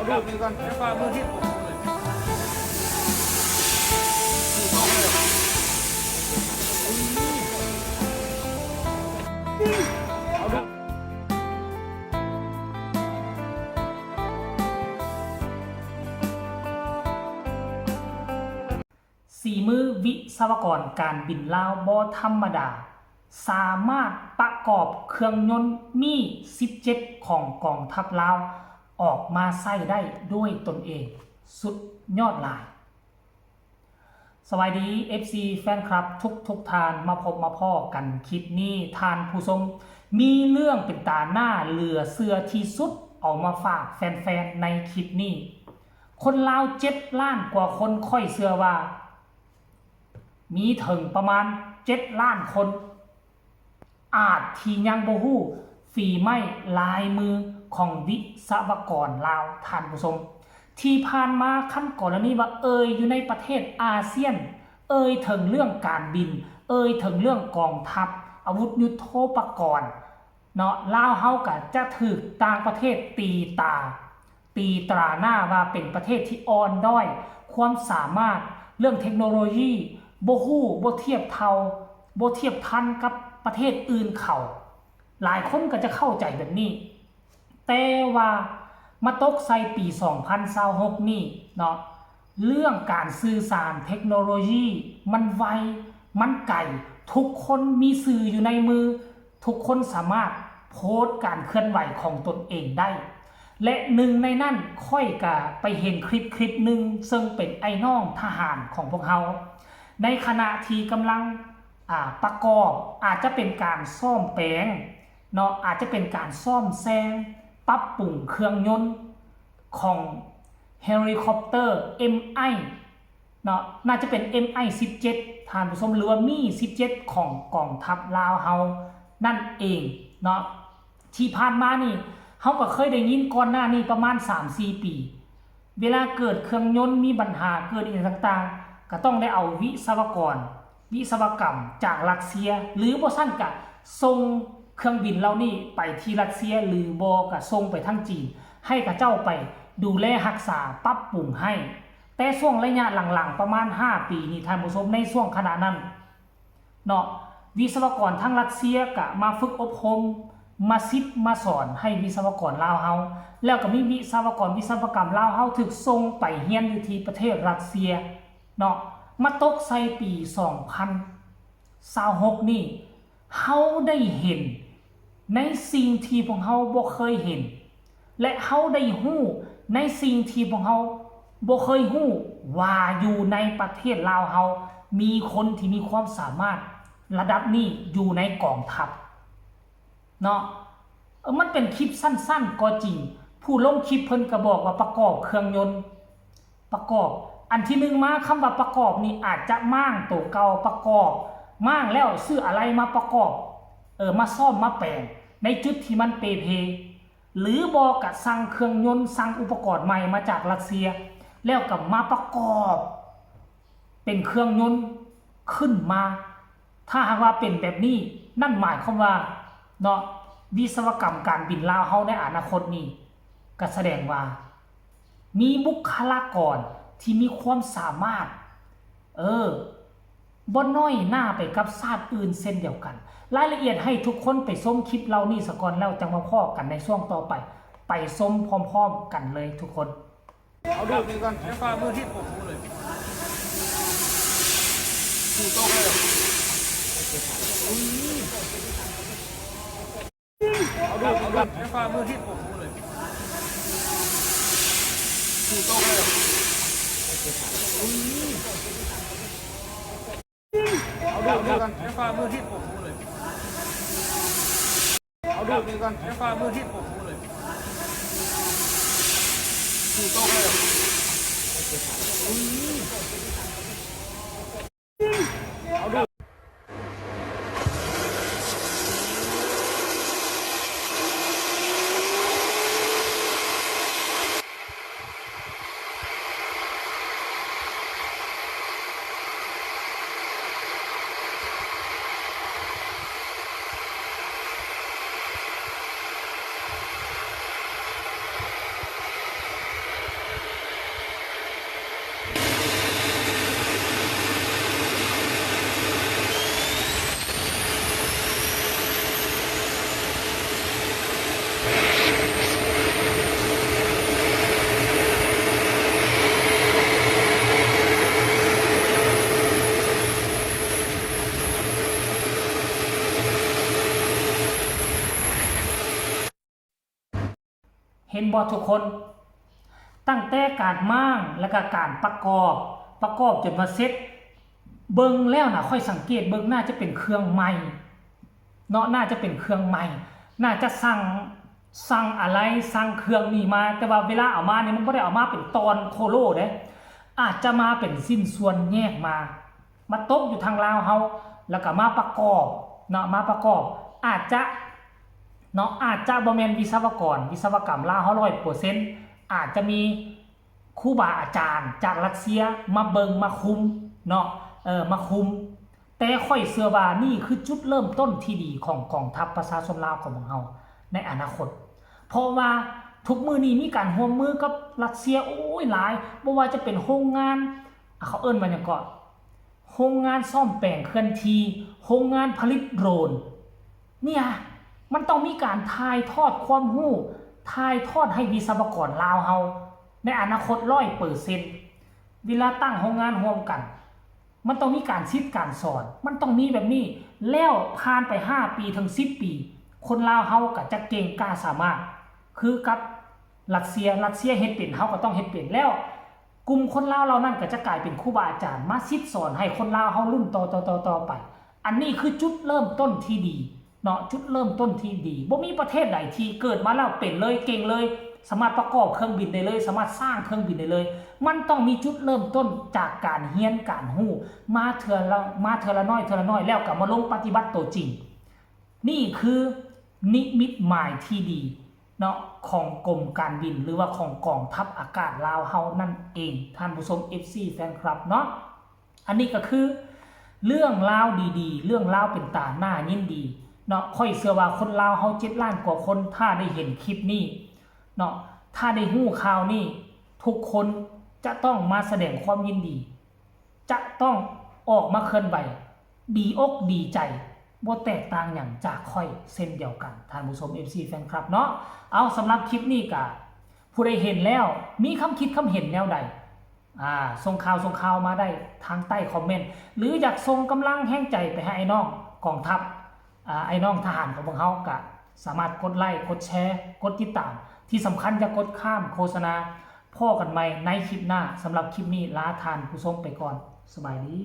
ดูนี่ก่อนให้ฟ้ามือที่ผมเลยเอาดูสีมือวิศวกรการบินลาวบ่ธรรมดาสามารถประกอบเครื่องยนต์มี17ของกองทัพลาวออกมาใช้ได้ด้วยตนเองสุดยอดหลายสวัสดี FC แฟนคลับทุกทานมาพบมาพ่อกันคลิปนี้ทานผู้ชมมีเรื่องเป็นตาหน้าเหลือเสือที่สุดเอามาฝากแฟนๆในคลิปนี้คนลาว7 ล้านกว่าคนค่อยเชื่อว่ามีถึงประมาณ7 ล้านคนอาจที่ยังบ่ฮู้ฝีไม้ลายมือของวิศวกรลาวท่านผู้ชมที่ผ่านมาขั้นก่อนนี้ว่าอยู่ในประเทศอาเซียนถึงเรื่องการบินถึงเรื่องกองทัพอาวุธยุทโธปกรณ์เนาะลาวเฮาก็จะถูกต่างประเทศตีตราหน้าว่าเป็นประเทศที่อ่อนด้อยความสามารถเรื่องเทคโนโลยีบ่ฮู้บ่เทียบเท่าบ่เทียบทันกับประเทศอื่นเขาหลายคนก็จะเข้าใจแบบนี้แต่ว่ามาตกใส่ปี2026นี่เนาะเรื่องการสื่อสารเทคโนโลยีมันไวมันไกลทุกคนมีสื่ออยู่ในมือทุกคนสามารถโพสต์การเคลื่อนไหวของตนเองได้และหนึ่งในนั้นค่อยกะไปเห็นคลิปหนึ่งซึ่งเป็นไอ้น้องทหารของพวกเขาในขณะที่กำลังประกอบอาจจะเป็นการซ่อมแปลงเนาะอาจจะเป็นการซ่อมแซมปรับปรุงเครื่องยนต์ของเฮลิคอปเตอร์ MI เนาะน่าจะเป็น MI17 ท่านผู้ชมหรือว่ามี17ของกองทัพลาวเฮานั่นเองเนาะที่ผ่านมานี่เฮาก็เคยได้ยินก่อนหน้านี้ประมาณ 3-4 ปีเวลาเกิดเครื่องยนต์มีปัญหาเกิดอีกต่างๆก็ต้องได้เอาวิศวกรวิศวกรรมจากรัสเซียหรือบ่ซั่นก็ส่งเครื่องบินเหล่านี้ไปที่รัสเซียหรือบ่ก็ส่งไปทางจีนให้กับเจ้าไปดูแลรักษาปรับปรุงให้แต่ช่วงระยะหลังๆประมาณ5 ปีนี้ท่านผู้ชมในช่วงขณะนั้นเนาะวิศวกรทั้งรัสเซียก็มาฝึกอบรมมาสอนให้วิศวกรลาวเฮาแล้วก็มีวิศวกรวิศวกรรมลาวเฮาถูกส่งไปเรียนอยู่ที่ประเทศรัสเซียเนาะมาตกใส่ปี2026นี่เฮาได้เห็นในสิ่งที่พวกเฮาบ่เคยเห็นและเฮาได้ฮู้ในสิ่งที่พวกเฮาบ่เคยฮู้ว่าอยู่ในประเทศลาวเฮามีคนที่มีความสามารถระดับนี้อยู่ในกองทัพเนาะมันเป็นคลิปสั้นๆก็จริงผู้ลงคลิปเพิ่นก็บอกว่าประกอบเครื่องยนต์ประกอบอันที่หนึ่งมาคำว่าประกอบนี่อาจจะมั่างตัวเก่าประกอบมั่างแล้วซื้ออะไรมาประกอบมาซ่อมมาแปลงในจุดที่มันเปเพหรือบอกกับสั่งเครื่องยนต์สั่งอุปกรณ์ใหม่มาจากรัสเซียแล้วกับมาประกอบเป็นเครื่องยนต์ขึ้นมาถ้าหากว่าเป็นแบบนี้นั่นหมายความว่าเนาะวิศวกรรมการบินลาวเฮาในอนาคตนี้ก็แสดงว่ามีบุคลากรที่มีความสามารถบ่น้อยหน้าไปกับชาติอื่นเช่นเดียวกันรายละเอียดให้ทุกคนไปชมคลิปเรานี่สะก่อนแล้วจังมาพ้อกันในช่วงต่อไปไปชมพร้อมๆกันเลยทุกคนเอาดูนี่ก่อนให้ฟ้ามือที่ผมเลยดูโต๊ะเลยเอาดูให้ฟ้ามือที่ผมเลยดูโต๊ะเลยเอาดูนี่ก่อนให้ฟ้ามือที่ผมเลยเอาดูนี่ก่อนให้ฟ้ามือที่ผมเลยดูโต๊ะเลยเอาดู เห็นบ่ทุกคนตั้งแต่การมั่างแล้วก็การประกอบจนมาเสร็จเบิ่งแล้วนะค่อยสังเกตเบิ่งน่าจะเป็นเครื่องใหม่เนาะน่าจะเป็นเครื่องใหม่น่าจะสั่งอะไรสั่งเครื่องนี้มาแต่ว่าเวลาเอามาเนี่ยมันบ่ได้เอามาเป็นตอนโคโลเด้อาจจะมาเป็นสิ้นส่วนแยกมาตกอยู่ทางลาวเฮาแล้วก็มาประกอบเนาะมาประกอบอาจจะบ่แม่นวิศวกรวิศวกรรมลาวเฮา 100% อาจจะมีครูบาอาจารย์จากรัสเซียมาเบิงมาคุมเนาะมาคุมแต่ค่อยเชื่อว่านี่คือจุดเริ่มต้นที่ดีของกองทัพประชาชนลาวของเฮาในอนาคตเพราะว่าทุกมื้อนี้มีการร่วมมือกับรัสเซียโอ้ยหลายบ่ว่าจะเป็นโรงงานเขาเอิ้นว่าหยังก่อนโรงงานซ่อมแปลงเคลื่อนที่โรงงานผลิตโดรนเนี่ยมันต้องมีการถ่ายทอดความรู้ถ่ายทอดให้วิศวกรลาวเฮาในอนาคต 100% เวลาตั้งโรงงานร่วมกันมันต้องมีการซิดการสอนมันต้องมีแบบนี้แล้วผ่านไป5ปีถึง10ปีคนลาวเฮาก็จะเก่งกล้าสามารถคือกับรัสเซียเฮ็ดเป็นเฮาก็ต้องเฮ็ดเป็นแล้วกลุ่มคนลาวเรานั่นก็จะกลายเป็นครูบาอาจารย์มาซิดสอนให้คนลาวเฮารุ่นต่อไปอันนี้คือจุดเริ่มต้นที่ดีเนาะจุดเริ่มต้นที่ดีบ่มีประเทศใดที่เกิดมาแล้วเป็นเลยเก่งเลยสามารถประกอบเครื่องบินได้เลยสามารถสร้างเครื่องบินได้เลยมันต้องมีจุดเริ่มต้นจากการเรียนการรู้มาเทื่อละน้อยแล้วก็มาลงปฏิบัติตัวจริงนี่คือนิมิตหมายที่ดีเนาะของกรมการบินหรือว่าของกองทัพอากาศลาวเฮานั่นเองท่านผู้ชม FC แฟนคลับเนาะอันนี้ก็คือเรื่องราวดีๆเรื่องราวเป็นตาหน้ายินดีเนาะค่อยเชื่อว่าคนลาวเฮา7 ล้านกว่าคนถ้าได้เห็นคลิปนี้เนาะถ้าได้ฮู้ข่าวนี้ทุกคนจะต้องมาแสดงความยินดีจะต้องออกมาเคลื่อนไหวดีอกดีใจบ่แตกต่างอย่างจากค่อยเส้นเดียวกันท่านผู้ชม FC แฟนคลับเนาะเอาสำหรับคลิปนี้ก็ผู้ใดเห็นแล้วมีคำคิดคำเห็นแนวใดส่งข่าวมาได้ทางใต้คอมเมนต์หรืออยากส่งกำลังแห่งใจไปให้ไอ้น้องกองทัพไอ้น้องทหารของพวกเฮาก็สามารถกดไลค์กดแชร์กดติดตามที่สำคัญจะกดข้ามโฆษณาพ่อกันใหม่ในคลิปหน้าสำหรับคลิปนี้ลาทานผู้ชมไปก่อนสบายดี